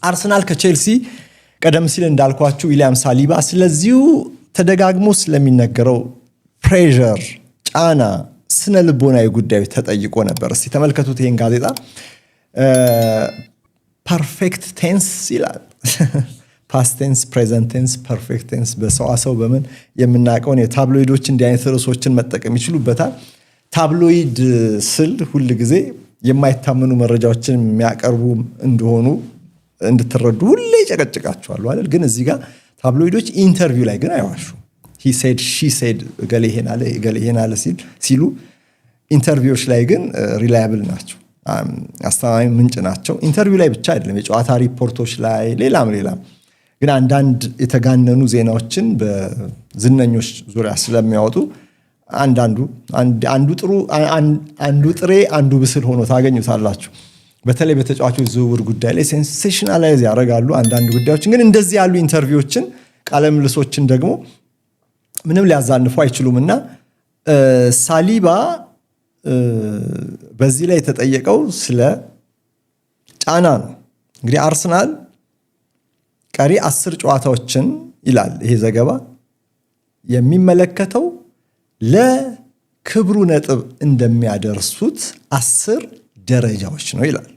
አርሰናል ከቼልሲ ቀደም ሲል እንዳልኳችሁ ዊሊያም ሳሊባ ስለዚሁ ተደጋግሞ ስለሚነገረው ፕሬዠር ጫና ስነ ልቦናዊ ጉዳዮች ተጠይቆ ነበር። እስቲ ተመልከቱት ይሄን ጋዜጣ። ፐርፌክት ቴንስ ይላል። ፓስት ቴንስ፣ ፕሬዘንት ቴንስ፣ ፐርፌክት ቴንስ በሰዋሰው በምን የምናውቀውን የታብሎይዶች እንዲህ አይነት ርዕሶችን መጠቀም ይችሉበታል። ታብሎይድ ስል ሁል ጊዜ የማይታመኑ መረጃዎችን የሚያቀርቡ እንደሆኑ እንድትረዱ ሁሌ ይጨቀጭቃቸዋል አይደል? ግን እዚህ ጋር ታብሎይዶች ኢንተርቪው ላይ ግን አይዋሹ። he said she said ገሌ ይሄን አለ ሲሉ ኢንተርቪዎች ላይ ግን ሪላያብል ናቸው፣ አስተማማኝ ምንጭ ናቸው። ኢንተርቪው ላይ ብቻ አይደለም፣ የጨዋታ ሪፖርቶች ላይ ሌላም ግን አንዳንድ የተጋነኑ ዜናዎችን በዝነኞች ዙሪያ ስለሚያወጡ አንዱ ጥሬ አንዱ ብስል ሆኖ ታገኙታላችሁ። በተለይ በተጫዋቾች ዝውውር ጉዳይ ላይ ሴንሴሽናላይዝ ያደርጋሉ አንዳንድ ጉዳዮችን። ግን እንደዚህ ያሉ ኢንተርቪዎችን ቃለ ምልልሶችን ደግሞ ምንም ሊያዛንፉ አይችሉምና ሳሊባ በዚህ ላይ የተጠየቀው ስለ ጫና ነው። እንግዲህ አርሰናል ቀሪ 10 ጨዋታዎችን ይላል ይሄ ዘገባ የሚመለከተው ለክብሩ ነጥብ እንደሚያደርሱት 10 ደረጃዎች ነው ይላል።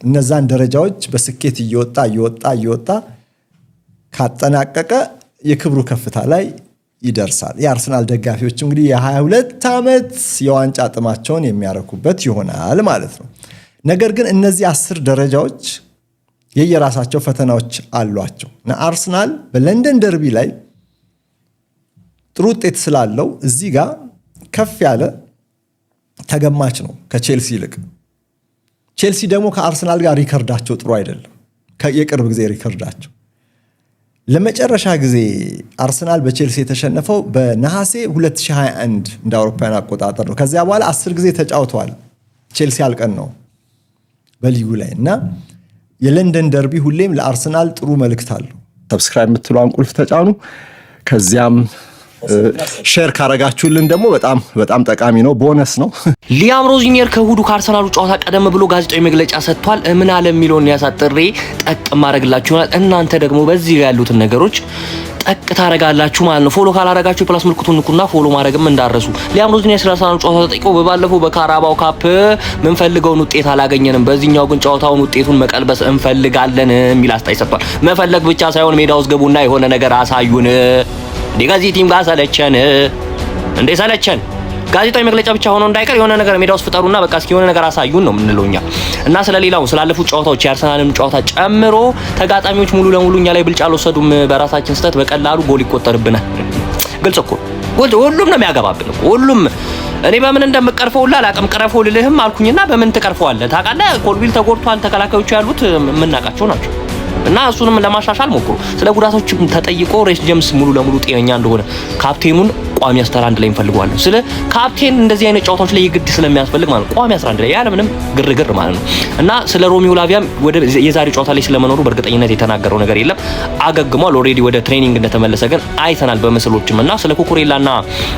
እነዛን ደረጃዎች በስኬት እየወጣ ካጠናቀቀ የክብሩ ከፍታ ላይ ይደርሳል። የአርሰናል ደጋፊዎች እንግዲህ የ22 ዓመት የዋንጫ ጥማቸውን የሚያረኩበት ይሆናል ማለት ነው። ነገር ግን እነዚህ 10 ደረጃዎች የየራሳቸው ፈተናዎች አሏቸው እና አርሰናል በለንደን ደርቢ ላይ ጥሩ ውጤት ስላለው እዚህ ጋር ከፍ ያለ ተገማች ነው ከቼልሲ ይልቅ። ቼልሲ ደግሞ ከአርሰናል ጋር ሪከርዳቸው ጥሩ አይደለም። የቅርብ ጊዜ ሪከርዳቸው ለመጨረሻ ጊዜ አርሰናል በቼልሲ የተሸነፈው በነሐሴ 2021 እንደ አውሮፓውያን አቆጣጠር ነው። ከዚያ በኋላ 10 ጊዜ ተጫውተዋል። ቼልሲ አልቀን ነው በሊጉ ላይ እና የለንደን ደርቢ ሁሌም ለአርሰናል ጥሩ መልእክት አለው። ሰብስክራይብ የምትለዋን ቁልፍ ተጫኑ። ከዚያም ሼር ካረጋችሁልን ደግሞ በጣም ጠቃሚ ነው፣ ቦነስ ነው። ሊያም ሮዚኒየር ከእሁዱ ከአርሰናሉ ጨዋታ ቀደም ብሎ ጋዜጣዊ መግለጫ ሰጥቷል። ምን አለ የሚለውን ያሳጥሬ ጠቅ ማድረግላችሁናል። እናንተ ደግሞ በዚህ ያሉትን ነገሮች ጠቅ ታረጋላችሁ ማለት ነው። ፎሎ ካላረጋችሁ የፕላስ ምልክቱን ንኩና ፎሎ ማድረግም እንዳረሱ። ሊያም ሮዚኒየር ስለ አርሰናሉ ጨዋታ ተጠይቆ በባለፈው በካራባው ካፕ ምን ፈልገውን ውጤት አላገኘንም፣ በዚህኛው ግን ጨዋታውን ውጤቱን መቀልበስ እንፈልጋለን የሚል አስተያየት ሰጥቷል። መፈለግ ብቻ ሳይሆን ሜዳ ውስጥ ገቡና የሆነ ነገር አሳዩን። ከዚህ ቲም ጋር ሰለቸን ጋዜጣዊ መግለጫ ብቻ ሆኖ እንዳይቀር የሆነ ነገር ሜዳ ውስጥ ፍጠሩና በቃ እስኪ የሆነ ነገር አሳዩን ነው የምንለውኛ። እና ስለሌላው ስላለፉት ጨዋታዎች የአርሰናልን ጨዋታ ጨምሮ ተጋጣሚዎች ሙሉ ለሙሉ እኛ ላይ ብልጫ አልወሰዱም። በራሳችን ስህተት በቀላሉ ጎል ይቆጠርብናል። ግልጽ እኮ ሁሉም ነው የሚያገባብን። ሁሉም እኔ በምን እንደምቀርፈው ሁላ አላቅም። ቀረፈው ልልህም አልኩኝና በምን ትቀርፈዋለህ? ታውቃለህ ኮልዊል ተጎድቷል። ተከላካዮቹ ያሉት የምናውቃቸው ናቸው። እና እሱንም ለማሻሻል ሞክሩ። ስለ ጉዳቶችም ተጠይቆ ሬስ ጄምስ ሙሉ ለሙሉ ጤነኛ እንደሆነ ካፕቴኑን ቋሚ 11 ላይ እንፈልገዋለን። ስለ ካፕቴን እንደዚህ አይነት ጨዋታዎች ላይ የግድ ስለሚያስፈልግ ማለት ቋሚ 11 ላይ ያለ ምንም ግርግር ማለት ነው። እና ስለ ሮሚዮ ላቪያም ወደ የዛሬ ጨዋታ ላይ ስለመኖሩ በእርግጠኝነት የተናገረው ነገር የለም። አገግሟል። ኦሬዲ ወደ ትሬኒንግ እንደተመለሰ ግን አይተናል በመስሎችም። እና ስለ ኩኩሬላና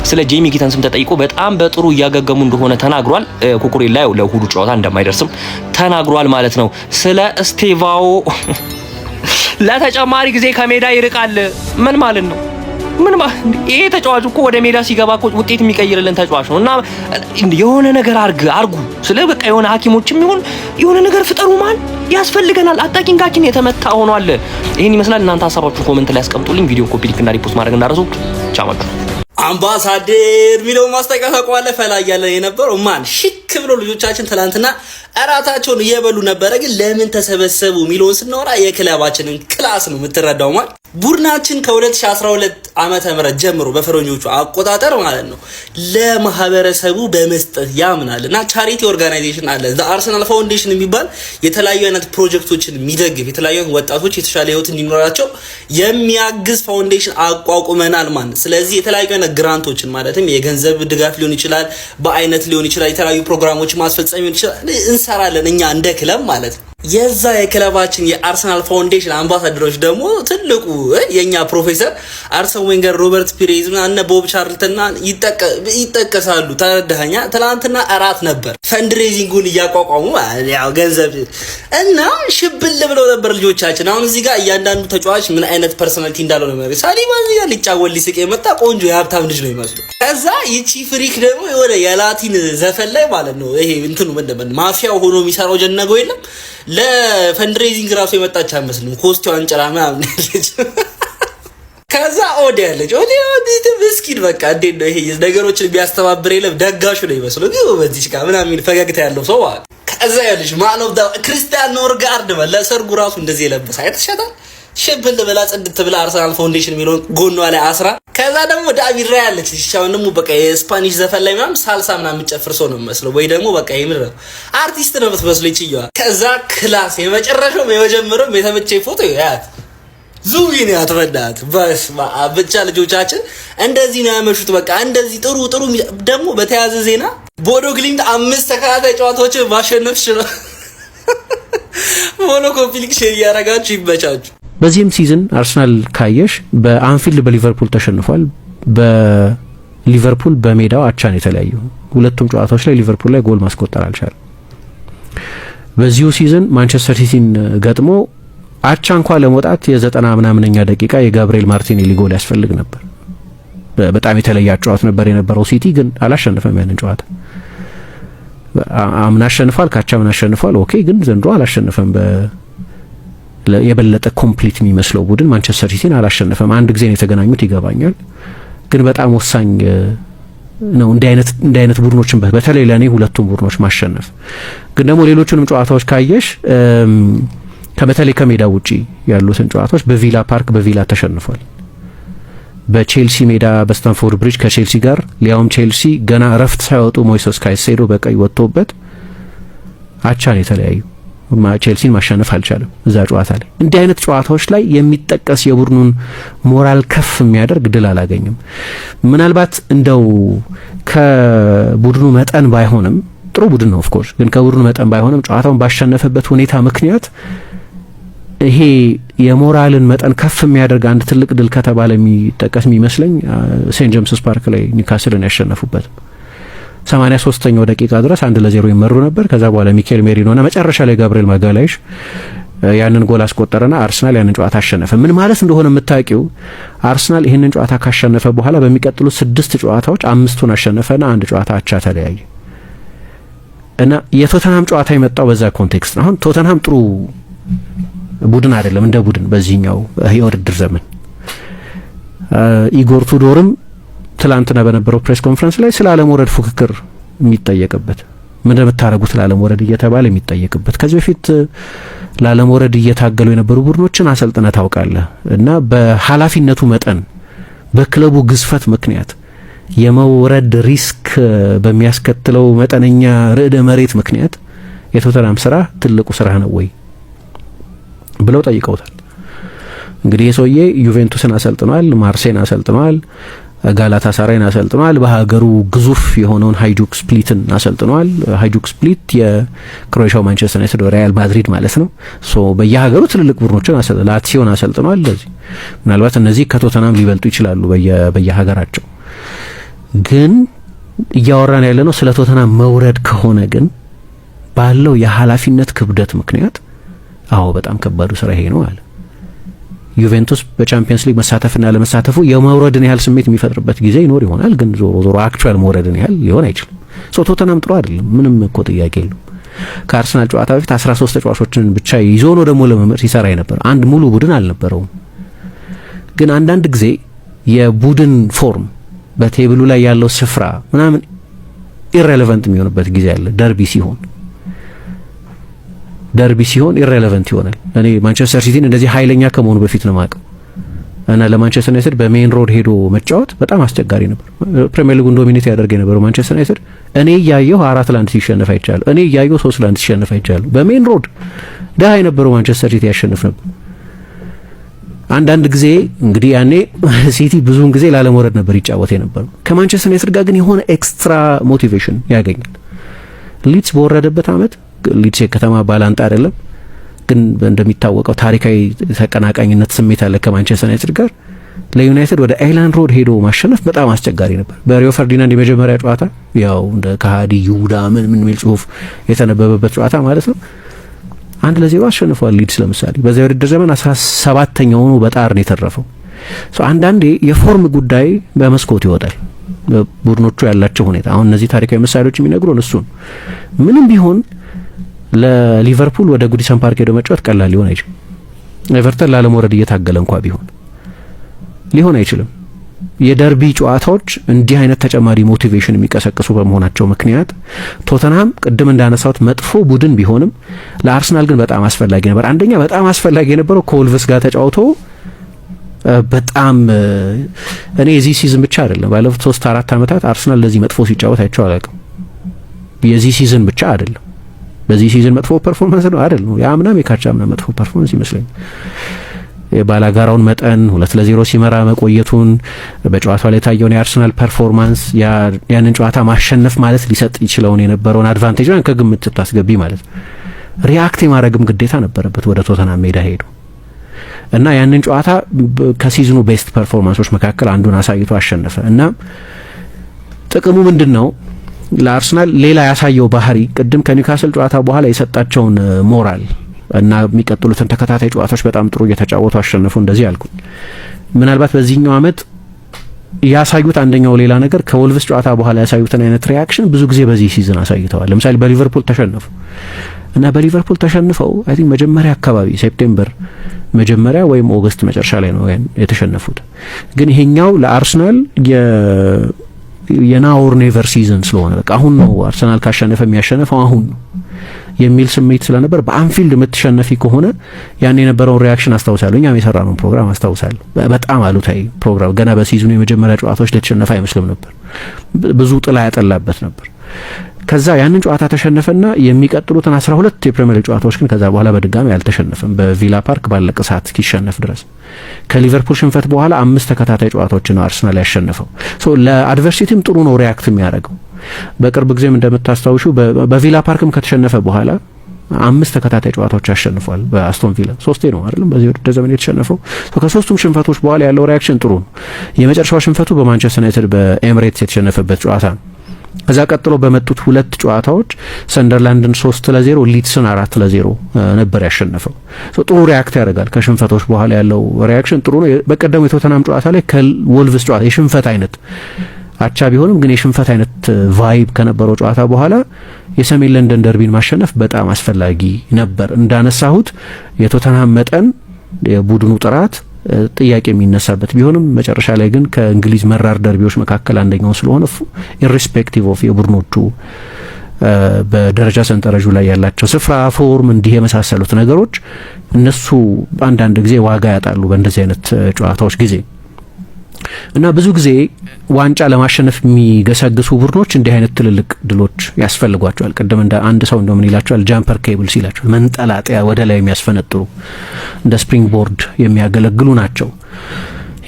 ስለ ጄሚ ጊተንስም ተጠይቆ በጣም በጥሩ እያገገሙ እንደሆነ ተናግሯል። ኩኩሬላ ለእሁዱ ጨዋታ እንደማይደርስም ተናግሯል ማለት ነው። ስለ ስቴቫኦ ለተጨማሪ ጊዜ ከሜዳ ይርቃል ምን ማለት ነው? ይሄ ተጫዋች እኮ ወደ ሜዳ ሲገባ እኮ ውጤት የሚቀይርልን ተጫዋች ነው። እና የሆነ ነገር አርጉ ስለ በቃ የሆነ ሐኪሞችም የሆነ ነገር ፍጠሩ ማን ያስፈልገናል። አታኪንጋችን የተመታ ሆኗል። ይሄን ይመስላል። እናንተ ሐሳባችሁን ኮሜንት ላይ አስቀምጡልኝ። ቪዲዮ ኮፒ ሊንክ እና ሪፖስት ማድረግ እንዳረሱ ቻማቹ አምባሳደር ሚለው ማስታወቂያ ተቋለ ፈላ ያለ የነበረው ማን ሽክ ብሎ ልጆቻችን ትላንትና እራታቸውን እየበሉ ነበረ። ግን ለምን ተሰበሰቡ ሚለውን ስናወራ የክለባችንን ክላስ ነው የምትረዳው ማለት ቡድናችን ከ2012 ዓመተ ምህረት ጀምሮ በፈረንጆቹ አቆጣጠር ማለት ነው ለማህበረሰቡ በመስጠት ያምናልና ቻሪቲ ኦርጋናይዜሽን አለ። ዘ አርሰናል ፋውንዴሽን የሚባል የተለያዩ አይነት ፕሮጀክቶችን የሚደግፍ የተለያዩ ወጣቶች የተሻለ ህይወት እንዲኖራቸው የሚያግዝ ፋውንዴሽን አቋቁመናል ማለት። ስለዚህ የተለያዩ አይነት ግራንቶችን ማለትም የገንዘብ ድጋፍ ሊሆን ይችላል፣ በአይነት ሊሆን ይችላል፣ የተለያዩ ፕሮግራሞች ማስፈጸም ሊሆን ይችላል እንሰራለን እኛ እንደ ክለብ ማለት ነው። የዛ የክለባችን የአርሰናል ፋውንዴሽን አምባሳደሮች ደግሞ ትልቁ የኛ ፕሮፌሰር አርሰን ዌንገር፣ ሮበርት ፒሬዝ እና እነ ቦብ ቻርልተንና ይጠቀሳሉ። ተረዳኸኛ? ትናንትና እራት ነበር ፈንድሬዚንጉን እያቋቋሙ ያው ገንዘብ እና ሽብል ብለው ነበር ልጆቻችን። አሁን እዚህ ጋር እያንዳንዱ ተጫዋች ምን አይነት ፐርሰናሊቲ እንዳለው ነው ማለት ሳሊባ እዚህ ጋር ሊጫወት ሊስቅ የመጣ ቆንጆ የሀብታም ልጅ ነው ይመስሉ። ከዛ ይቺ ፍሪክ ደግሞ የሆነ የላቲን ዘፈን ላይ ማለት ነው ይሄ እንትኑ ምንድነው ማፊያው ሆኖ የሚሰራው ጀነገው የለም ለፈንድሬዚንግ ራሱ የመጣች አይመስልም። ኮስቲዋን ጨራ ምናምን ያለች ከዛ ኦዲ ያለች ኦዲ ምስኪን በቃ እንዴት ነው ይሄ ነገሮችን ቢያስተባብር የለም ደጋሹ ነው ይመስለው ግን በዚህ ጋር ምናምን ፈገግታ ያለው ሰው ማለት ከዛ ያለች ማን ኦፍ ዘ ክርስቲያን ኖርጋርድ ለሰርጉ ራሱ እንደዚህ የለበሰ አይተሻታል። ሽብል ብላ ጽድት ብላ አርሰናል ፋውንዴሽን የሚለውን ጎኗ ላይ አስራ ከዛ ደግሞ ዳቪድ ራያ ያለች ሲቻውን ደግሞ በቃ የስፓኒሽ ዘፈን ላይ ምናምን ሳልሳ ምናምን የምትጨፍር ሰው ነው መስለው ወይ ደግሞ በቃ የምር አርቲስት ነው የምትመስለው ይችላል። ከዛ ክላስ የመጨረሻው የመጀመሪያው የተመቸኝ ፎቶ ያት ዙዊን ያትበዳት በስማ ብቻ ልጆቻችን እንደዚህ ነው ያመሹት። በቃ እንደዚህ ጥሩ ደግሞ በተያዘ ዜና ቦዶ ግሊምት 5 ተከታታይ ጨዋታዎችን ማሸነፍ ችሏል። ሞኖኮ ፊሊክስ ያረጋችሁ ይመቻችሁ። በዚህም ሲዝን አርሰናል ካየሽ በአንፊልድ በሊቨርፑል ተሸንፏል። በሊቨርፑል በሜዳው አቻን የተለያዩ ሁለቱም ጨዋታዎች ላይ ሊቨርፑል ላይ ጎል ማስቆጠር አልቻለም። በዚሁ ሲዝን ማንቸስተር ሲቲን ገጥሞ አቻ እንኳን ለመውጣት የ90 ምናምንኛ ደቂቃ የጋብሪኤል ማርቲኔሊ ጎል ያስፈልግ ነበር። በጣም የተለየ ጨዋታ ነበር የነበረው። ሲቲ ግን አላሸነፈም ያንን ጨዋታ። አምና አሸንፏል፣ ካቻምና አሸንፏል። ኦኬ ግን ዘንድሮ አላሸነፈም። የበለጠ ኮምፕሊት የሚመስለው ቡድን ማንቸስተር ሲቲን አላሸነፈም። አንድ ጊዜ ነው የተገናኙት ይገባኛል፣ ግን በጣም ወሳኝ ነው እንዲህ አይነት ቡድኖችን በተለይ ለኔ ሁለቱም ቡድኖች ማሸነፍ። ግን ደግሞ ሌሎቹንም ጨዋታዎች ካየሽ በተለይ ከሜዳ ውጪ ያሉትን ጨዋታዎች በቪላ ፓርክ በቪላ ተሸንፏል። በቼልሲ ሜዳ በስታንፎርድ ብሪጅ ከቼልሲ ጋር ሊያውም ቼልሲ ገና እረፍት ሳይወጡ ሞይሴስ ካይሴዶ በቀይ ወጥቶበት አቻን የተለያዩ ቼልሲን ማሸነፍ አልቻለም እዛ ጨዋታ ላይ። እንዲህ አይነት ጨዋታዎች ላይ የሚጠቀስ የቡድኑን ሞራል ከፍ የሚያደርግ ድል አላገኘም። ምናልባት እንደው ከቡድኑ መጠን ባይሆንም ጥሩ ቡድን ነው ኦፍ ኮርስ፣ ግን ከቡድኑ መጠን ባይሆንም ጨዋታውን ባሸነፈበት ሁኔታ ምክንያት ይሄ የሞራልን መጠን ከፍ የሚያደርግ አንድ ትልቅ ድል ከተባለ የሚጠቀስ የሚመስለኝ ሴንት ጄምስስ ፓርክ ላይ ኒውካስልን ያሸነፉበት 83ኛው ደቂቃ ድረስ 1-0 ይመሩ ነበር። ከዛ በኋላ ሚኬል ሜሪኖና መጨረሻ ላይ ጋብሪኤል ማጋላይሽ ያንን ጎል አስቆጠረና አርሰናል ያንን ጨዋታ አሸነፈ። ምን ማለት እንደሆነ የምታውቂው አርሰናል ይሄንን ጨዋታ ካሸነፈ በኋላ በሚቀጥሉት 6 ጨዋታዎች 5ቱን አሸነፈና አንድ ጨዋታ አቻ ተለያየ እና የቶተንሃም ጨዋታ የመጣው በዛ ኮንቴክስት ነው። አሁን ቶተንሃም ጥሩ ቡድን አይደለም እንደ ቡድን በዚህኛው የውድድር ዘመን። ኢጎር ቱዶርም ትላንትና በነበረው ፕሬስ ኮንፈረንስ ላይ ስለ አለመውረድ ፉክክር የሚጠየቅበት ምን እንደምታረጉት ለአለመውረድ እየተባለ የሚጠየቅበት ከዚህ በፊት ለአለመውረድ እየታገሉ የነበሩ ቡድኖችን አሰልጥነ ታውቃለህ እና በኃላፊነቱ መጠን በክለቡ ግዝፈት ምክንያት የመውረድ ሪስክ በሚያስከትለው መጠነኛ ርዕደ መሬት ምክንያት የቶተንሃም ስራ ትልቁ ስራ ነው ወይ ብለው ጠይቀውታል። እንግዲህ የሰውዬ ዩቬንቱስን አሰልጥኗል፣ ማርሴይን አሰልጥኗል፣ ጋላታሳራይን አሰልጥኗል፣ በሀገሩ ግዙፍ የሆነውን ሃይጁክ ስፕሊትን አሰልጥኗል። ሃይጁክ ስፕሊት የክሮኤሽያው ማንቸስተር ዩናይትድ ሪያል ማድሪድ ማለት ነው። ሶ በየሀገሩ ትልልቅ ቡድኖችን አሰልጥኗል። ላትሲዮን አሰልጥኗል። ለዚህ ምናልባት እነዚህ ከቶተንሃም ሊበልጡ ይችላሉ በየሀገራቸው። ግን እያወራን ያለ ነው ስለ ቶተንሃም መውረድ ከሆነ ግን ባለው የኃላፊነት ክብደት ምክንያት አዎ በጣም ከባዱ ስራ ይሄ ነው አለ። ዩቬንቱስ በቻምፒየንስ ሊግ መሳተፍና ለመሳተፉ የመውረድን ያህል ስሜት የሚፈጥርበት ጊዜ ይኖር ይሆናል፣ ግን ዞሮ አክቹዋል መውረድን ያህል ሊሆን አይችልም። ቶተንሃም ጥሩ አይደለም፣ ምንም እኮ ጥያቄ የለውም። ከአርሰናል ጨዋታ በፊት 13 ተጫዋቾችን ብቻ ይዞ ነው ደግሞ ለመምረጥ ሲሰራ የነበረው። አንድ ሙሉ ቡድን አልነበረውም። ግን አንዳንድ ጊዜ የቡድን ፎርም በቴብሉ ላይ ያለው ስፍራ ምናምን ኢሬሌቫንት የሚሆንበት ጊዜ አለ። ደርቢ ሲሆን ኢሬሌቫንት ይሆናል። እኔ ማንቸስተር ሲቲን እንደዚህ ኃይለኛ ከመሆኑ በፊት ነው ማቀው እና ለማንቸስተር ዩናይትድ በሜን ሮድ ሄዶ መጫወት በጣም አስቸጋሪ ነበር። ፕሪሚየር ሊጉን ዶሚኔት ያደርግ የነበረው ማንቸስተር ዩናይትድ እኔ ያየው 4-1 ሲሸነፍ አይቻለሁ። እኔ ያየው 3-1 ሲሸነፍ አይቻለሁ። በሜን ሮድ ደሃ የነበረው ማንቸስተር ሲቲ ያሸንፍ ነበር። አንዳንድ ጊዜ እንግዲህ ያኔ ሲቲ ብዙውን ጊዜ ላለመውረድ ነበር ይጫወት የነበረው። ከማንቸስተር ዩናይትድ ጋር ግን የሆነ ኤክስትራ ሞቲቬሽን ያገኛል። ሊድስ በወረደበት አመት ሊድስ የከተማ ባላንጣ አይደለም፣ ግን እንደሚታወቀው ታሪካዊ ተቀናቃኝነት ስሜት አለ ከማንቸስተር ዩናይትድ ጋር። ለዩናይትድ ወደ ኤላንድ ሮድ ሄዶ ማሸነፍ በጣም አስቸጋሪ ነበር። በሪዮ ፈርዲናንድ የመጀመሪያ ጨዋታ ያው እንደ ከሃዲ ይሁዳ ምን የሚል ጽሁፍ የተነበበበት ጨዋታ ማለት ነው 1-0 አሸንፏል ሊድስ። ለምሳሌ በዚያ ውድድር ዘመን 17ኛው ሆኖ በጣር ነው የተረፈው። አንዳንዴ የፎርም ጉዳይ በመስኮት ይወጣል። ቡድኖቹ ያላቸው ሁኔታ አሁን እነዚህ ታሪካዊ ምሳሌዎች የሚነግሩን እሱን። ምንም ቢሆን ለሊቨርፑል ወደ ጉዲሰን ፓርክ ሄዶ መጫወት ቀላል ሊሆን አይችልም። ኤቨርተን ላለመውረድ እየታገለ እንኳ ሊሆን አይችልም። የደርቢ ጨዋታዎች እንዲህ አይነት ተጨማሪ ሞቲቬሽን የሚቀሰቅሱ በመሆናቸው ምክንያት ቶተንሃም ቅድም እንዳነሳሁት መጥፎ ቡድን ቢሆንም ለአርሰናል ግን በጣም አስፈላጊ ነበር። አንደኛ በጣም አስፈላጊ የነበረው ከወልቭስ ጋር ተጫውቶ በጣም እኔ የዚህ ሲዝን ብቻ አይደለም ባለፉት 3-4 ዓመታት አርሰናል ለዚህ መጥፎ ሲጫወት አይቼው አላውቅም። የዚህ ሲዝን ብቻ አይደለም። በዚህ ሲዝን መጥፎ ፐርፎርማንስ ነው አይደለም። የአምናም የካቻምና መጥፎ ፐርፎርማንስ ይመስለኛል። የባላጋራውን መጠን 2-0 ሲመራ መቆየቱን በጨዋታው ላይ ታየውን የአርሰናል ፐርፎርማንስ ያንን ጨዋታ ማሸነፍ ማለት ሊሰጥ ይችላውን የነበረውን አድቫንቴጅ ከግምት ታስገቢ ማለት ሪአክት የማድረግም ግዴታ ነበረበት ወደ ቶተንሃም ሜዳ ሄዱ እና ያንን ጨዋታ ከሲዝኑ ቤስት ፐርፎርማንሶች መካከል አንዱን አሳይቶ አሸነፈ። እና ጥቅሙ ምንድነው? ለአርሰናል ሌላ ያሳየው ባህሪ ቅድም ከኒውካስል ጨዋታ በኋላ የሰጣቸውን ሞራል እና የሚቀጥሉትን ተከታታይ ጨዋታዎች በጣም ጥሩ እየተጫወቱ አሸነፉ እንደዚህ ያልኩኝ። ምናልባት በዚህኛው አመት ያሳዩት አንደኛው ሌላ ነገር ከወልቭስ ጨዋታ በኋላ ያሳዩትን አይነት ሪአክሽን ብዙ ጊዜ በዚህ ሲዝን አሳይተዋል። ለምሳሌ በሊቨርፑል ተሸነፉ እና በሊቨርፑል ተሸንፈው አይ ቲንክ መጀመሪያ አካባቢ ሴፕቴምበር መጀመሪያ ወይም ኦገስት መጨረሻ ላይ ነው የተሸነፉት። ግን ይሄኛው ለአርሰናል የናውር ኔቨር ሲዝን ስለሆነ በቃ አሁን ነው አርሰናል ካሸነፈ የሚያሸነፈው አሁን ነው የሚል ስሜት ስለነበር በአንፊልድ የምትሸነፊ ከሆነ ያን የነበረውን ሪአክሽን አስታውሳለሁ። እኛም የሰራነውን ፕሮግራም አስታውሳለሁ። በጣም አሉታዊ ፕሮግራም ገና በሲዝኑ የመጀመሪያ ጨዋታዎች ለተሸነፈ አይመስልም ነበር። ብዙ ጥላ ያጠላበት ነበር። ከዛ ያንን ጨዋታ ተሸነፈና የሚቀጥሉትን 12 የፕሪሚየር ሊግ ጨዋታዎች ግን ከዛ በኋላ በድጋሚ አልተሸነፈም በቪላ ፓርክ ባለቀ ሰዓት እስኪሸነፍ ድረስ። ከሊቨርፑል ሽንፈት በኋላ 5 ተከታታይ ጨዋታዎች ነው አርሰናል ያሸነፈው። ለአድቨርሲቲም ጥሩ ነው ሪአክት የሚያደርገው። በቅርብ ጊዜም እንደምታስታውሹ በቪላ ፓርክም ከተሸነፈ በኋላ 5 ተከታታይ ጨዋታዎች አሸንፏል። በአስቶን ቪላ 3 ነው አይደለም በዚህ ውድድር ዘመን የተሸነፈው። ከሶስቱም ሽንፈቶች በኋላ ያለው ሪአክሽን ጥሩ ነው። የመጨረሻው ሽንፈቱ በማንቸስተር ዩናይትድ በኤምሬትስ የተሸነፈበት ጨዋታ ነው። ከዛ ቀጥሎ በመጡት 2 ጨዋታዎች ሰንደርላንድን 3-0 ሊድስን 4-0 ነበር ያሸነፈው። ጥሩ ሪአክት ያደርጋል። ከሽንፈቶች በኋላ ያለው ሪአክሽን ጥሩ ነው። በቀደሙ የቶተናም ጨዋታ ላይ ከወልቭስ ጨዋታ የሽንፈት አይነት አቻ ቢሆንም ግን የሽንፈት አይነት ቫይብ ከነበረው ጨዋታ በኋላ የሰሜን ለንደን ደርቢን ማሸነፍ በጣም አስፈላጊ ነበር። እንዳነሳሁት የቶተንሃም መጠን የቡድኑ ጥራት ጥያቄ የሚነሳበት ቢሆንም መጨረሻ ላይ ግን ከእንግሊዝ መራር ደርቢዎች መካከል አንደኛው ስለሆነ ኢሬስፔክቲቭ ኦፍ የቡድኖቹ በደረጃ ሰንጠረዡ ላይ ያላቸው ስፍራ ፎርም እንዲህ የመሳሰሉት ነገሮች እነሱ አንዳንድ ጊዜ ዋጋ ያጣሉ በእንደዚህ አይነት ጨዋታዎች ጊዜ እና ብዙ ጊዜ ዋንጫ ለማሸነፍ የሚገሰግሱ ቡድኖች እንዲህ አይነት ትልልቅ ድሎች ያስፈልጓቸዋል። ቅድም እንደ አንድ ሰው እንደምን ይላቸዋል ጃምፐር ኬብል ሲላቸዋል መንጠላጠያ ወደ ላይ የሚያስፈነጥሩ እንደ ስፕሪንግ ቦርድ የሚያገለግሉ ናቸው።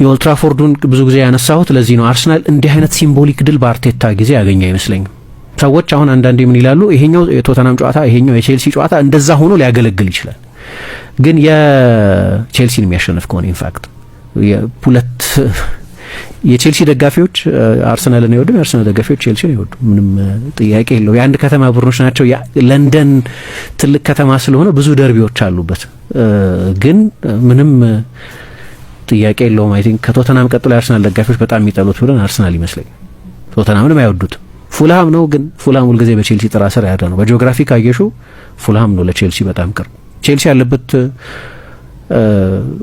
የኦልትራፎርዱን ብዙ ጊዜ ያነሳሁት ለዚህ ነው። አርሰናል እንዲህ አይነት ሲምቦሊክ ድል በአርቴታ ጊዜ ያገኘ አይመስለኝም። ሰዎች አሁን አንዳንዴ ምን ይላሉ ይሄኛው የቶተናም ጨዋታ ይሄኛው የቼልሲ ጨዋታ እንደዛ ሆኖ ሊያገለግል ይችላል። ግን የቼልሲን የሚያሸንፍ ከሆነ ኢንፋክት ሁለት የቼልሲ ደጋፊዎች አርሰናልን አይወዱም፣ የአርሰናል ደጋፊዎች ቼልሲን አይወዱ። ምንም ጥያቄ የለው። የአንድ ከተማ ቡድኖች ናቸው። ለንደን ትልቅ ከተማ ስለሆነ ብዙ ደርቢዎች አሉበት። ግን ምንም ጥያቄ የለውም። አይ ቲንክ ከቶተናም ቀጥሎ የአርሰናል ደጋፊዎች በጣም የሚጠሉት ቡድን አርሰናል ይመስለኛል። ቶተናምንም አይወዱትም። ፉልሃም ነው፣ ግን ፉልሃም ሁልጊዜ በቼልሲ ጥራ ስር ያለ ነው። በጂኦግራፊ ካየሹ ፉልሃም ነው ለቼልሲ በጣም ቅርብ። ቼልሲ ያለበት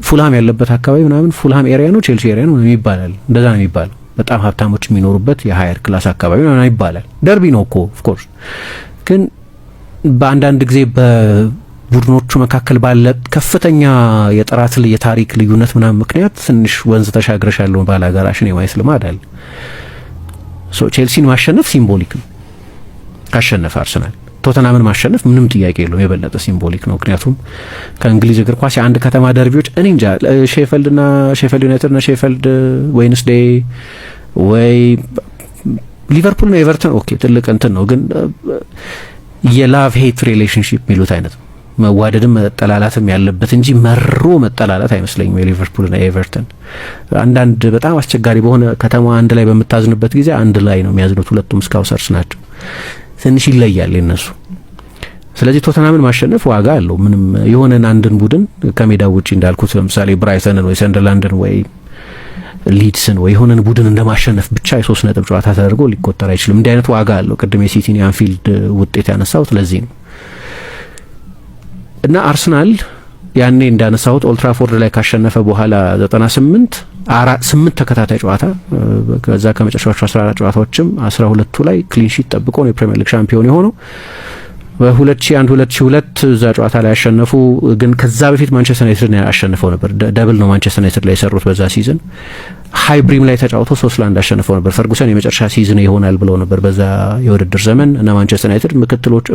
ፉልሃም ያለበት አካባቢ ምናምን ፉልሃም ኤሪያ ነው ቼልሲ ኤሪያ ነው ይባላል። እንደዛ ነው የሚባለው። በጣም ሀብታሞች የሚኖሩበት የሃየር ክላስ አካባቢ ነው ይባላል። ደርቢ ነው እኮ ኦፍ ኮርስ። ግን በአንዳንድ ጊዜ በቡድኖቹ መካከል ባለ ከፍተኛ የጥራት የታሪክ ልዩነት ምናምን ምክንያት ትንሽ ወንዝ ተሻግረሽ ያለውን ባላጋራሽን የማየት ልማድ አለ። ቼልሲን ማሸነፍ ሲምቦሊክ ነው ካሸነፈ አርሰናል። ቶተናምን ማሸነፍ ምንም ጥያቄ የለውም፣ የበለጠ ሲምቦሊክ ነው። ምክንያቱም ከእንግሊዝ እግር ኳስ የአንድ ከተማ ደርቢዎች እኔ እንጃ ሼፈልድ ዩናይትድ እና ሼፈልድ ዌድነስዴይ ወይ ሊቨርፑል ነው ኤቨርተን ኦኬ ትልቅ እንትን ነው። ግን የላቭ ሄት ሪሌሽንሺፕ የሚሉት አይነት መዋደድም መጠላላትም ያለበት እንጂ መሮ መጠላላት አይመስለኝም። የሊቨርፑልና የኤቨርተን አንዳንድ በጣም አስቸጋሪ በሆነ ከተማ አንድ ላይ በምታዝንበት ጊዜ አንድ ላይ ነው የሚያዝኑት። ሁለቱም ስካውሰርስ ናቸው። ትንሽ ይለያል የነሱ። ስለዚህ ቶተናምን ማሸነፍ ዋጋ አለው። ምንም የሆነን አንድን ቡድን ከሜዳው ውጪ እንዳልኩት ለምሳሌ ብራይተንን ወይ ሰንደርላንድን ወይ ሊድስን ወይ የሆነን ቡድን እንደማሸነፍ ብቻ የ3 ነጥብ ጨዋታ ተደርጎ ሊቆጠር አይችልም። እንዲህ አይነት ዋጋ አለው። ቅድም የሲቲን የአንፊልድ ውጤት ያነሳሁት ለዚህ ነው። እና አርሰናል ያኔ እንዳነሳሁት ኦልትራፎርድ ላይ ካሸነፈ በኋላ 8 ተከታታይ ጨዋታ ከዛ ከመጨረሻዎቹ 14 ጨዋታዎችም 12ቱ ላይ ክሊን ሺት ጠብቆ ነው የፕሪሚየር ሊግ ሻምፒዮን የሆነው። በ2001 2002 እዛ ጨዋታ ላይ ያሸነፉ። ግን ከዛ በፊት ማንቸስተር ዩናይትድ አሸንፈው ነበር። ደብል ነው ማንቸስተር ዩናይትድ ላይ የሰሩት በዛ ሲዝን። ሃይብሪም ላይ ተጫውቶ 3-1 አሸንፈው ነበር። ፈርጉሰን የመጨረሻ ሲዝን ይሆናል ብለው ነበር በዛ የውድድር ዘመን እና ማንቸስተር ዩናይትድ ምክትሎች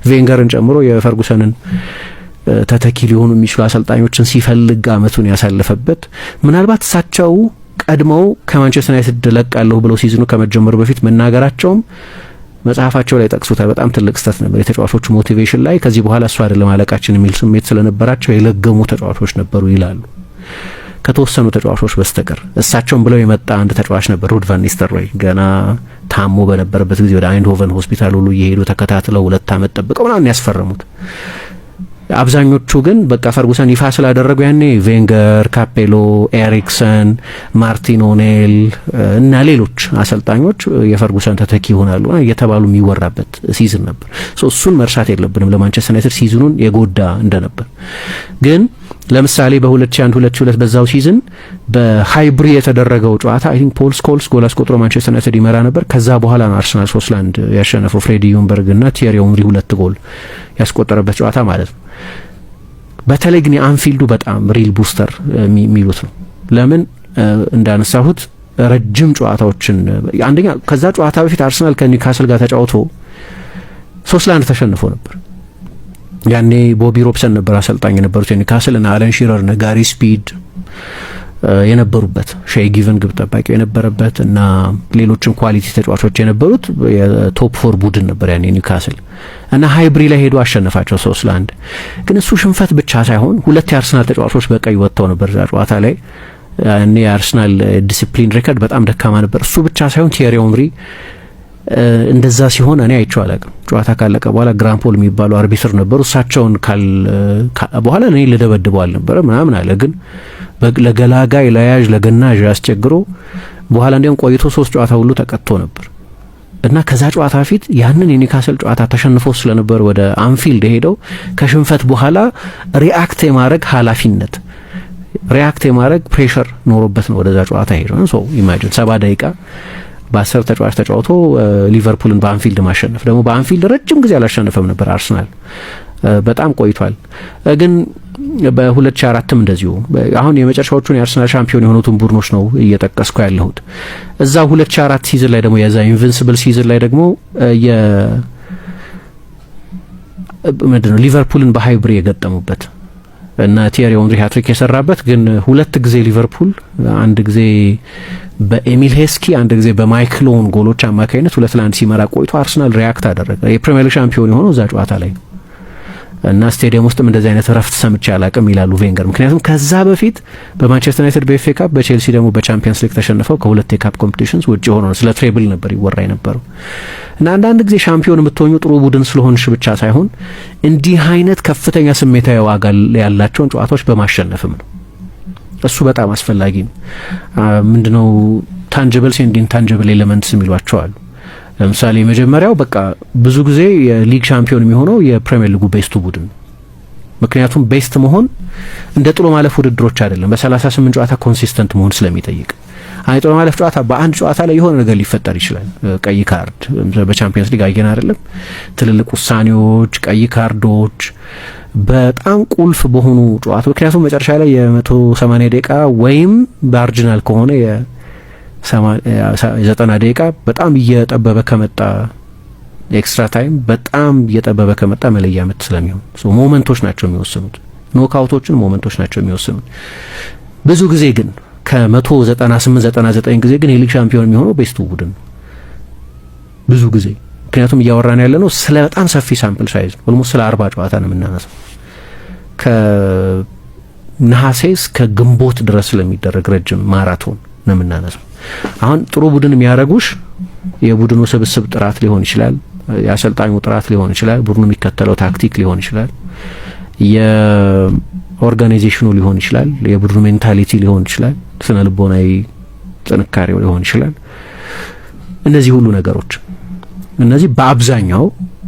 ቬንገርን ጨምሮ የፈርጉሰንን ተተኪ ሊሆኑ የሚችሉ አሰልጣኞችን ሲፈልግ አመቱን ያሳለፈበት። ምናልባት እሳቸው ቀድመው ከማንቸስተር ዩናይትድ ለቃለሁ ብለው ሲዝኑ ከመጀመሩ በፊት መናገራቸውም መጽሐፋቸው ላይ ጠቅሱታል። በጣም ትልቅ ስህተት ነበር። የተጫዋቾቹ ሞቲቬሽን ላይ ከዚህ በኋላ እሱ አይደለም አለቃችን የሚል ስሜት ስለነበራቸው የለገሙ ተጫዋቾች ነበሩ ይላሉ። ከተወሰኑ ተጫዋቾች በስተቀር እሳቸውን ብለው የመጣ አንድ ተጫዋች ነበር፣ ሩድ ቫን ኒስተልሮይ። ገና ታሞ በነበረበት ጊዜ ወደ አይንድሆቨን ሆስፒታል ሁሉ እየሄዱ ተከታትለው 2 አመት ጠብቀው ምናምን ያስፈረሙት። አብዛኞቹ ግን በቃ ፈርጉሰን ይፋ ስላደረጉ ያኔ ቬንገር፣ ካፔሎ፣ ኤሪክሰን፣ ማርቲን ኦኔል እና ሌሎች አሰልጣኞች የፈርጉሰን ተተኪ ይሆናሉ እየተባሉ የሚወራበት ሲዝን ነበር። እሱን መርሳት የለብንም። ለማንቸስተር ዩናይትድ ሲዝኑን የጎዳ እንደነበር ግን ለምሳሌ በ2001 2002 በዛው ሲዝን በሃይብሪ የተደረገው ጨዋታ አይ ቲንክ ፖል ስኮልስ ጎል አስቆጥሮ ማንቸስተር ዩናይትድ ይመራ ነበር። ከዛ በኋላ ነው አርሰናል 3-1 ያሸነፈው። ፍሬዲ ዩንበርግ እና ቲየሪ ኦንሪ 2 ጎል ያስቆጠረበት ጨዋታ ማለት ነው። በተለይ ግን የአንፊልዱ በጣም ሪል ቡስተር የሚሉት ነው። ለምን እንዳነሳሁት ረጅም ጨዋታዎችን አንደኛ ከዛ ጨዋታ በፊት አርሰናል ከኒውካስል ጋር ተጫውቶ 3-1 ተሸንፎ ነበር። ያኔ ቦቢ ሮብሰን ነበር አሰልጣኝ የነበሩት የኒውካስል እና አለን ሺረር እና ጋሪ ስፒድ የነበሩበት፣ ሼይ ጊቨን ግብ ጠባቂው የነበረበት እና ሌሎችም ኳሊቲ ተጫዋቾች የነበሩት የቶፕ 4 ቡድን ነበር ያኔ ኒውካስል እና ሃይብሪ ላይ ሄዶ አሸነፋቸው 3-1። ግን እሱ ሽንፈት ብቻ ሳይሆን 2 የአርሰናል ተጫዋቾች በቀይ ወጥተው ነበር እዛ ጨዋታ ላይ። ያኔ የአርሰናል ዲሲፕሊን ሬከርድ በጣም ደካማ ነበር። እሱ ብቻ ሳይሆን ቲየሪ ኦንሪ እንደዛ ሲሆን እኔ አይቼው አላውቅም። ጨዋታ ካለቀ በኋላ ግራምፖል የሚባሉ አርቢትር ነበሩ። እሳቸውን በኋላ እኔ ልደበድበው አልነበረ ምናምን አለ። ግን ለገላጋይ ለያዥ ለገናዥ አስቸግሮ በኋላ እንዲያውም ቆይቶ 3 ጨዋታ ሁሉ ተቀጥቶ ነበር እና ከዛ ጨዋታ በፊት ያንን የኒውካስል ጨዋታ ተሸንፎ ስለነበር ወደ አንፊልድ ሄደው ከሽንፈት በኋላ ሪአክት የማድረግ ኃላፊነት ሪአክት የማድረግ ፕሬሸር ኖሮበት ነው ወደዛ ጨዋታ ሄደው። ሶ ኢማጂን 70 ደቂቃ በ10 ተጫዋች ተጫውቶ ሊቨርፑልን በአንፊልድ ማሸነፍ። ደግሞ በአንፊልድ ረጅም ጊዜ አላሸነፈም ነበር አርሰናል፣ በጣም ቆይቷል። ግን በ2004ም እንደዚሁ አሁን የመጨረሻዎቹን የአርሰናል ሻምፒዮን የሆኑትን ቡድኖች ነው እየጠቀስኩ ያለሁት። እዛ 2004 ሲዝን ላይ ደግሞ የዛ ኢንቪንሲብል ሲዝን ላይ ደግሞ ምንድነው ሊቨርፑልን በሃይብሪ የገጠሙበት እና ቲየሪ ኦንሪ ሃትሪክ የሰራበት ግን 2 ጊዜ ሊቨርፑል አንድ ጊዜ በኤሚል ሄስኪ አንድ ጊዜ በማይክል ኦውን ጎሎች አማካኝነት 2-1 ሲመራ ቆይቶ አርሰናል ሪያክት አደረገ። የፕሪሚየር ሊግ ሻምፒዮን የሆነው እዛ ጨዋታ ላይ እና ስቴዲየም ውስጥም እንደዚህ አይነት ረፍት ሰምቼ አላቅም ይላሉ ቬንገር። ምክንያቱም ከዛ በፊት በማንቸስተር ዩናይትድ በኤፍኤ ካፕ በቼልሲ ደግሞ በቻምፒየንስ ሊግ ተሸንፈው ከ2 የካፕ ኮምፒቲሽንስ ውጪ ሆነው ስለ ትሬብል ነበር ይወራ የነበረው። እና አንዳንድ ጊዜ ሻምፒዮን የምትሆኙ ጥሩ ቡድን ስለሆንሽ ብቻ ሳይሆን እንዲህ አይነት ከፍተኛ ስሜታዊ ዋጋ ያላቸውን ጨዋታዎች በማሸነፍም ነው። እሱ በጣም አስፈላጊ ነው። ምንድነው ታንጅብልስ ኤንድ ኢንታንጅብል ኤሌመንትስ የሚሏቸው አሉ። ለምሳሌ የመጀመሪያው በቃ ብዙ ጊዜ የሊግ ሻምፒዮን የሚሆነው የፕሪሚየር ሊጉ ቤስቱ ቡድን። ምክንያቱም ቤስት መሆን እንደ ጥሎ ማለፍ ውድድሮች አይደለም፣ በ38 ጨዋታ ኮንሲስተንት መሆን ስለሚጠይቅ። አይ ጥሎ ማለፍ ጨዋታ በአንድ ጨዋታ ላይ የሆነ ነገር ሊፈጠር ይችላል። ቀይ ካርድ በቻምፒየንስ ሊግ አየን አይደለም? ትልልቅ ውሳኔዎች፣ ቀይ ካርዶች በጣም ቁልፍ በሆኑ ጨዋታ ምክንያቱም መጨረሻ ላይ የ180 ደቂቃ ወይም በአርጅናል ከሆነ የ90 ደቂቃ በጣም እየጠበበ ከመጣ ኤክስትራ ታይም በጣም እየጠበበ ከመጣ መለያ ምት ስለሚሆን ሞመንቶች ናቸው የሚወስኑት። ኖክአውቶችን ሞመንቶች ናቸው የሚወስኑት። ብዙ ጊዜ ግን ከ198 99 ጊዜ ግን የሊግ ሻምፒዮን የሚሆነው ቤስቱ ቡድን ብዙ ጊዜ ምክንያቱም እያወራን ያለ ነው ስለ በጣም ሰፊ ሳምፕል ሳይዝ ነው። ኦልሞስት ስለ 40 ጨዋታ ነው የምናነሳው ከነሐሴ እስከ ግንቦት ድረስ ስለሚደረግ ረጅም ማራቶን ነው የምናነሳው። አሁን ጥሩ ቡድን የሚያደርጉሽ የቡድኑ ስብስብ ጥራት ሊሆን ይችላል፣ የአሰልጣኙ ጥራት ሊሆን ይችላል፣ ቡድኑ የሚከተለው ታክቲክ ሊሆን ይችላል፣ የኦርጋናይዜሽኑ ሊሆን ይችላል፣ የቡድኑ ሜንታሊቲ ሊሆን ይችላል፣ ስነ ልቦናዊ ጥንካሬው ሊሆን ይችላል። እነዚህ ሁሉ ነገሮች እነዚህ በአብዛኛው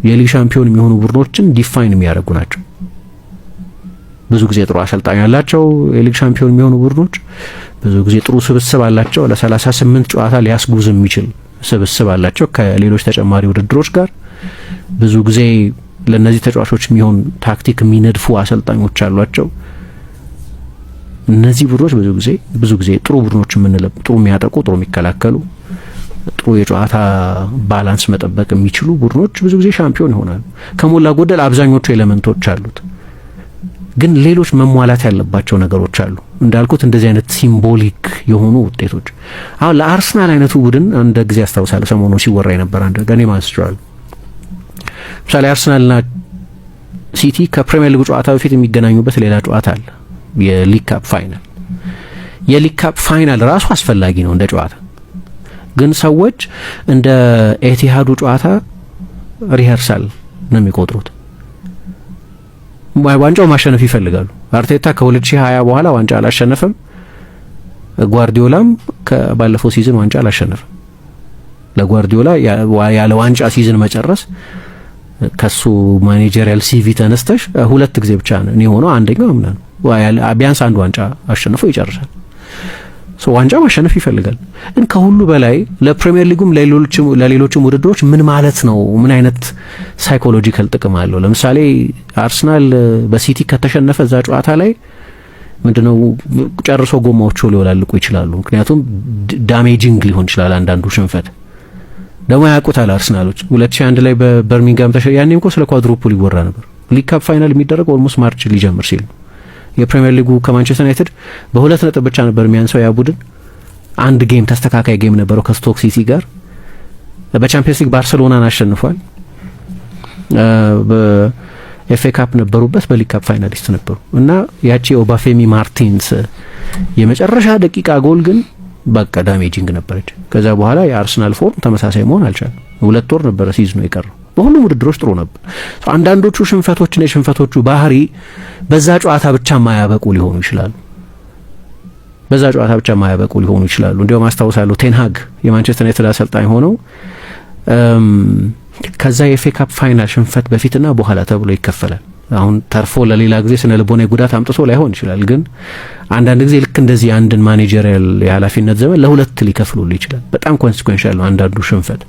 የሊግ ሻምፒዮን የሚሆኑ ቡድኖችን ዲፋይን የሚያደርጉ ናቸው። ብዙ ጊዜ ጥሩ አሰልጣኝ ያላቸው የሊግ ሻምፒዮን የሚሆኑ ቡድኖች ብዙ ጊዜ ጥሩ ስብስብ አላቸው። ለ38 ጨዋታ ሊያስጉዝ የሚችል ስብስብ አላቸው ከሌሎች ተጨማሪ ውድድሮች ጋር። ብዙ ጊዜ ለነዚህ ተጫዋቾች የሚሆን ታክቲክ የሚነድፉ አሰልጣኞች አሏቸው። እነዚህ ቡድኖች ብዙ ጊዜ ጥሩ ቡድኖች የምንለው ጥሩ የሚያጠቁ፣ ጥሩ የሚከላከሉ፣ ጥሩ የጨዋታ ባላንስ መጠበቅ የሚችሉ ቡድኖች ብዙ ጊዜ ሻምፒዮን ይሆናሉ። ከሞላ ጎደል አብዛኞቹ ኤሌመንቶች አሉት። ግን ሌሎች መሟላት ያለባቸው ነገሮች አሉ። እንዳልኩት እንደዚህ አይነት ሲምቦሊክ የሆኑ ውጤቶች አሁን ለአርሰናል አይነቱ ቡድን አንድ ጊዜ አስታውሳለሁ፣ ሰሞኑ ሲወራ የነበረ አንድ ገኔ ማስተዋል ምሳሌ አርሰናልና ሲቲ ከፕሪሚየር ሊግ ጨዋታ በፊት የሚገናኙበት ሌላ ጨዋታ አለ፣ የሊግ ካፕ ፋይናል። የሊግ ካፕ ፋይናል ራሱ አስፈላጊ ነው እንደ ጨዋታ። ግን ሰዎች እንደ ኤቲሃዱ ጨዋታ ሪሄርሳል ነው የሚቆጥሩት። ዋንጫው ማሸነፍ ይፈልጋሉ። አርቴታ ከ2020 በኋላ ዋንጫ አላሸነፈም። ጓርዲዮላም ከባለፈው ሲዝን ዋንጫ አላሸነፈም። ለጓርዲዮላ ያለ ዋንጫ ሲዝን መጨረስ ከሱ ማኔጀሪያል ሲቪ ተነስተሽ 2 ጊዜ ብቻ ነው የሆነው። አንደኛው አምና ነው። ቢያንስ አንድ ዋንጫ አሸንፎ ይጨርሳል። ዋንጫ ማሸነፍ ይፈልጋል። ግን ከሁሉ በላይ ለፕሪሚየር ሊጉም ለሌሎችም ውድድሮች ምን ማለት ነው? ምን አይነት ሳይኮሎጂካል ጥቅም አለው? ለምሳሌ አርሰናል በሲቲ ከተሸነፈ እዛ ጨዋታ ላይ ምንድነው ጨርሶ ጎማዎቹ ሊወላልቁ ይችላሉ። ምክንያቱም ዳሜጂንግ ሊሆን ይችላል አንዳንዱ ሽንፈት። ደግሞ ያውቁታል አርሰናሎች 2001 ላይ በበርሚንጋም ያኔ እኮ ስለ ኳድሩፕል ይወራ ነበር። ሊግ ካፕ ፋይናል የሚደረገው ኦልሞስት ማርች ሊጀምር ሲል ነው። የፕሪሚየር ሊጉ ከማንቸስተር ዩናይትድ በ2 ነጥብ ብቻ ነበር የሚያንሰው። ያ ቡድን አንድ ጌም ተስተካካይ ጌም ነበረው ከስቶክ ሲቲ ጋር። በቻምፒየንስ ሊግ ባርሴሎናን አሸንፏል። በኤፍኤ ካፕ ነበሩበት፣ በሊግ ካፕ ፋይናሊስት ነበሩ እና ያቺ ኦባፌሚ ማርቲንስ የመጨረሻ ደቂቃ ጎል ግን በቃ ዳሜጂንግ ነበረች። ከዛ በኋላ የአርሰናል ፎርም ተመሳሳይ መሆን አልቻለም። 2 ወር ነበረ ሲዝኑ የቀረው። በሁሉም ውድድሮች ጥሩ ነበር። አንዳንዶቹ ሽንፈቶችና የሽንፈቶቹ ባህሪ በዛ ጨዋታ ብቻ ማያበቁ ሊሆኑ ይችላሉ። እንዲያውም አስታውሳለሁ ቴንሃግ የማንቸስተር ዩናይትድ አሰልጣኝ ሆነው ከዛ የኤፍኤ ካፕ ፋይናል ሽንፈት በፊትና በኋላ ተብሎ ይከፈላል። አሁን ተርፎ ለሌላ ጊዜ ስነ ልቦና ጉዳት አምጥቶ ላይሆን ይችላል። ግን አንዳንድ ጊዜ ልክ እንደዚህ አንድን ማኔጀሪያል የኃላፊነት ዘመን ለ2 ሊከፍሉልህ ይችላል። በጣም ኮንሲኩዌንሻል ነው አንዳንዱ ሽንፈት።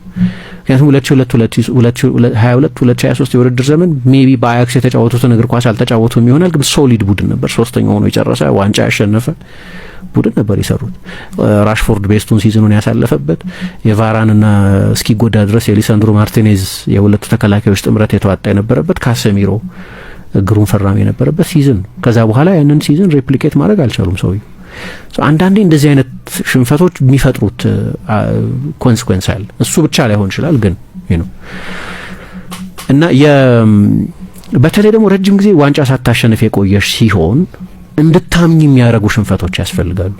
ምክንያቱም 2022-2023 የውድድር ዘመን ሜቢ በአያክስ የተጫወቱትን እግር ኳስ አልተጫወቱም ይሆናል። ግን ሶሊድ ቡድን ነበር። 3ኛ ሆኖ የጨረሰ ዋንጫ ያሸነፈ ቡድን ነበር የሰሩት። ራሽፎርድ ቤስቱን ሲዝኑን ያሳለፈበት፣ የቫራንና እስኪጎዳ ድረስ የሊሳንድሮ ማርቲኔዝ የሁለቱ ተከላካዮች ጥምረት የተዋጣ የነበረበት፣ ካሴሚሮ እግሩን ፈራሚ የነበረበት ሲዝን። ከዛ በኋላ ያንን ሲዝን ሬፕሊኬት ማድረግ አልቻሉም ሰውዬው። አንዳንዴ እንደዚህ አይነት ሽንፈቶች የሚፈጥሩት ኮንሲኩዌንስ አለ። እሱ ብቻ ላይሆን ይችላል ግን ነው እና በተለይ ደግሞ ረጅም ጊዜ ዋንጫ ሳታሸንፍ የቆየሽ ሲሆን እንድታምኝ የሚያደርጉ ሽንፈቶች ያስፈልጋሉ።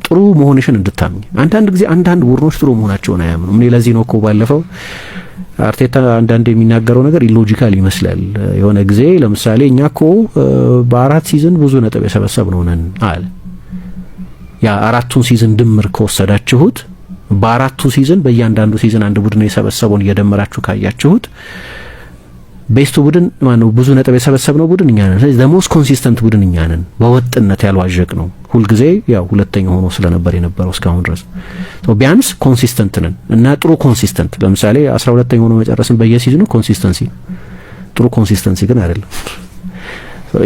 ጥሩ መሆንሽን እንድታምኝ። አንዳንድ ጊዜ አንዳንድ ቡድኖች ጥሩ መሆናቸውን አያምኑም። እኔ ለዚህ ነው እኮ ባለፈው አርቴታ አንዳንድ የሚናገረው ነገር ኢሎጂካል ይመስላል። የሆነ ጊዜ ለምሳሌ እኛ እኮ በ4 ሲዝን ብዙ ነጥብ የሰበሰብነው ነን አለ። ያ 4ቱን ሲዝን ድምር ከወሰዳችሁት በ4ቱ ሲዝን በእያንዳንዱ ሲዝን አንድ ቡድን የሰበሰበውን እየደመራችሁ ካያችሁት ቤስቱ ቡድን ማነው? ብዙ ነጥብ የሰበሰብነው ቡድን እኛ ነን። ስለዚህ ሞስት ኮንሲስተንት ቡድን እኛ ነን። በወጥነት ያልዋዠቅ ነው። ሁልጊዜ ያው ሁለተኛ ሆኖ ስለነበር የነበረው እስካሁን ድረስ ቢያንስ ኮንሲስተንት ነን እና ጥሩ ኮንሲስተንት። ለምሳሌ 12ኛ ሆኖ መጨረስን በየሲዝኑ ኮንሲስተንሲ ጥሩ ኮንሲስተንሲ ግን አይደለም።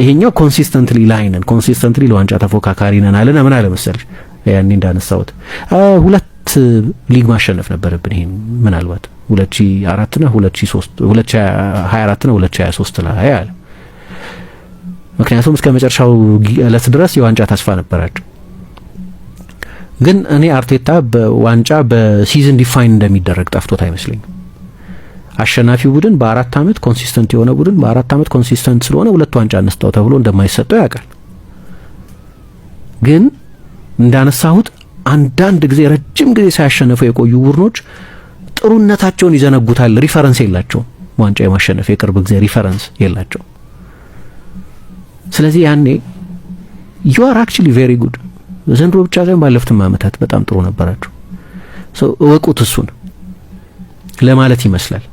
ይሄኛው ኮንሲስተንትሊ ላይ ነን፣ ኮንሲስተንትሊ ለዋንጫ ተፎካካሪ ነን አለና ምን አለ መሰለሽ ያኔ እንዳነሳሁት 2 ሊግ ማሸነፍ ነበረብን። ይሄን ምናልባት 2004 እና 2003 2024 እና 2023 ላይ አለ። ምክንያቱም እስከ መጨረሻው ዕለት ድረስ የዋንጫ ተስፋ ነበራቸው። ግን እኔ አርቴታ በዋንጫ በሲዝን ዲፋይን እንደሚደረግ ጠፍቶት አይመስለኝም። አሸናፊው ቡድን በ4 ዓመት ኮንሲስተንት የሆነ ቡድን በ4 ዓመት ኮንሲስተንት ስለሆነ 2 ዋንጫ አነስታው ተብሎ እንደማይሰጠው ያውቃል። ግን እንዳነሳሁት አንዳንድ ጊዜ ረጅም ጊዜ ሳያሸነፉ የቆዩ ቡድኖች ጥሩነታቸውን ይዘነጉታል። ሪፈረንስ የላቸውም። ዋንጫ የማሸነፍ የቅርብ ጊዜ ሪፈረንስ የላቸው። ስለዚህ ያኔ you are actually very good ዘንድሮ ብቻ ሳይሆን ባለፉትም ዓመታት በጣም ጥሩ ነበራቸው። እወቁት እሱን ለማለት ይመስላል።